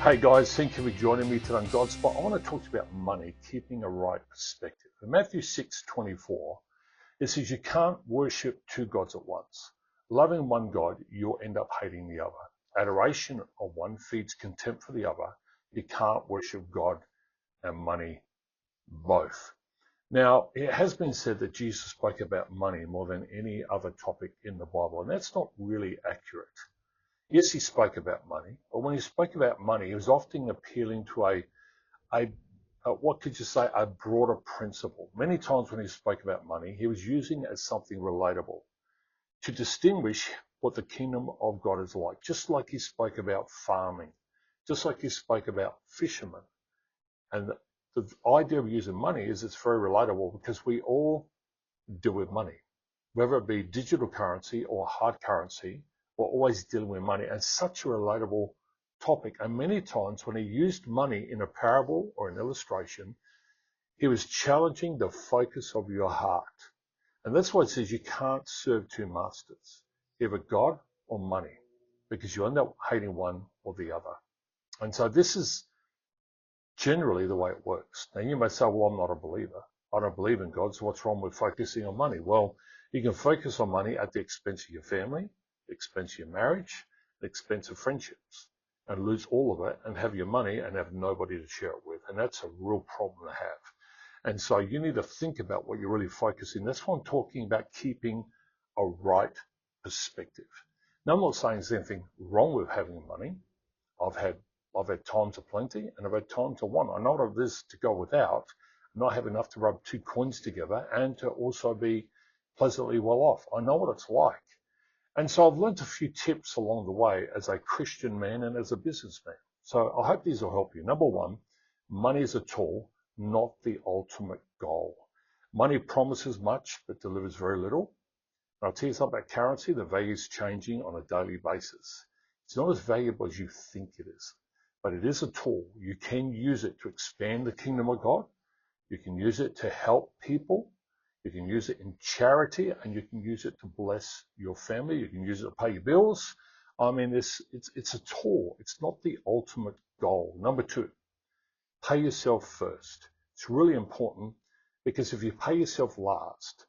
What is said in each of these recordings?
Hey guys, thank you for joining me today on Godspot. I want to talk to you about money, keeping a right perspective. In Matthew 6:24, it says you can't worship two gods at once. Loving one God, you'll end up hating the other. Adoration of one feeds contempt for the other. You can't worship God and money both. Now, it has been said that Jesus spoke about money more than any other topic in the Bible, and that's not really accurate. Yes, he spoke about money, but when he spoke about money, he was often appealing to a what could you say, a broader principle. Many times when he spoke about money, he was using it as something relatable to distinguish what the kingdom of God is like, just like he spoke about farming, just like he spoke about fishermen. And the idea of using money is it's very relatable because we all deal with money, whether it be digital currency or hard currency. We're always dealing with money, and such a relatable topic. And many times when he used money in a parable or an illustration, he was challenging the focus of your heart. And that's why it says you can't serve two masters, either God or money, because you end up hating one or the other. And so this is generally the way it works. Now you may say, well, I'm not a believer. I don't believe in God, so what's wrong with focusing on money? Well, you can focus on money at the expense of your family, the expense of your marriage, the expense of friendships, and lose all of it and have your money and have nobody to share it with. And that's a real problem to have. And so you need to think about what you're really focusing. That's why I'm talking about keeping a right perspective. Now, I'm not saying there's anything wrong with having money. I've had times of plenty and I've had times of want. I know what it is to go without, not have enough to rub two coins together, and to also be pleasantly well off. I know what it's like. And so I've learned a few tips along the way as a Christian man and as a businessman. So I hope these will help you. Number one, money is a tool, not the ultimate goal. Money promises much, but delivers very little. And I'll tell you something about currency. The value is changing on a daily basis. It's not as valuable as you think it is, but it is a tool. You can use it to expand the kingdom of God. You can use it to help people. You can use it in charity, and you can use it to bless your family. You can use it to pay your bills. I mean, it's a tool. It's not the ultimate goal. Number two, pay yourself first. It's really important, because if you pay yourself last,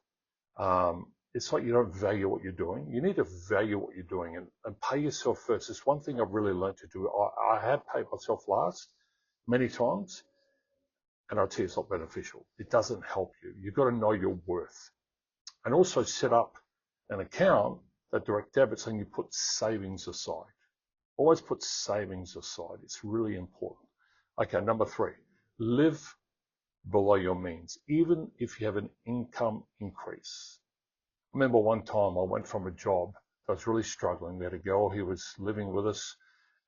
it's like you don't value what you're doing. You need to value what you're doing and pay yourself first. It's one thing I've really learned to do. I have paid myself last many times. And I'll tell you, it's not beneficial. It doesn't help you. You've got to know your worth. And also set up an account, that direct debit, saying you put savings aside. Always put savings aside. It's really important. Okay, number three, live below your means, even if you have an income increase. I remember one time I went from a job, I was really struggling. We had a girl who was living with us,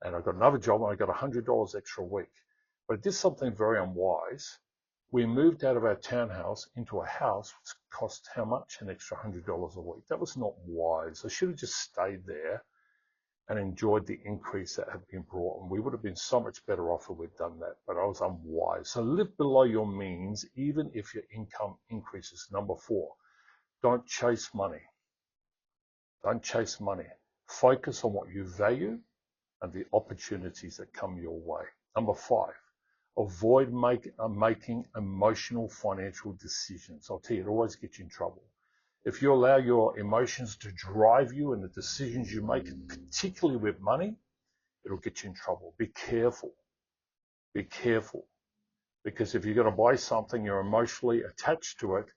and I got another job and I got $100 extra a week. But I did something very unwise. We moved out of our townhouse into a house which cost how much? An extra $100 a week. That was not wise. I should have just stayed there and enjoyed the increase that had been brought. And we would have been so much better off if we'd done that. But I was unwise. So live below your means, even if your income increases. Number four, don't chase money. Don't chase money. Focus on what you value and the opportunities that come your way. Number five, avoid making emotional financial decisions. I'll tell you, it always gets you in trouble. If you allow your emotions to drive you in the decisions you make, particularly with money, it'll get you in trouble. Be careful. Be careful. Because if you're going to buy something, you're emotionally attached to it,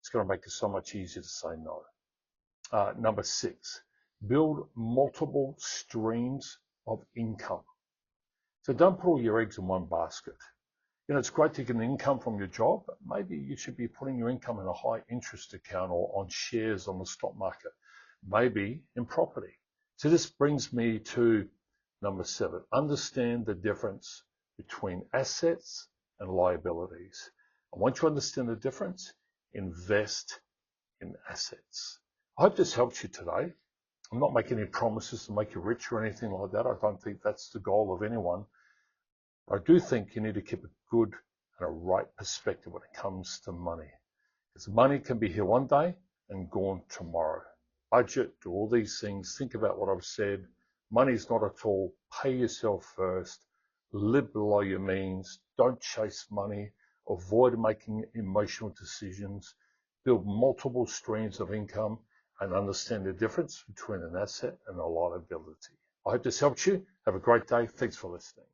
it's going to make it so much easier to say no. Number six, build multiple streams of income. So don't put all your eggs in one basket. You know, it's great to get an income from your job, but maybe you should be putting your income in a high interest account or on shares on the stock market, maybe in property. So this brings me to number seven. Understand the difference between assets and liabilities. And once you understand the difference, invest in assets. I hope this helps you today. I'm not making any promises to make you rich or anything like that. I don't think that's the goal of anyone. I do think you need to keep a good and a right perspective when it comes to money. Because money can be here one day and gone tomorrow. Budget, do all these things. Think about what I've said. Money is not at all. Pay yourself first. live below your means, don't chase money, avoid making emotional decisions, build multiple streams of income, and understand the difference between an asset and a liability. I hope this helped you. Have a great day. Thanks for listening.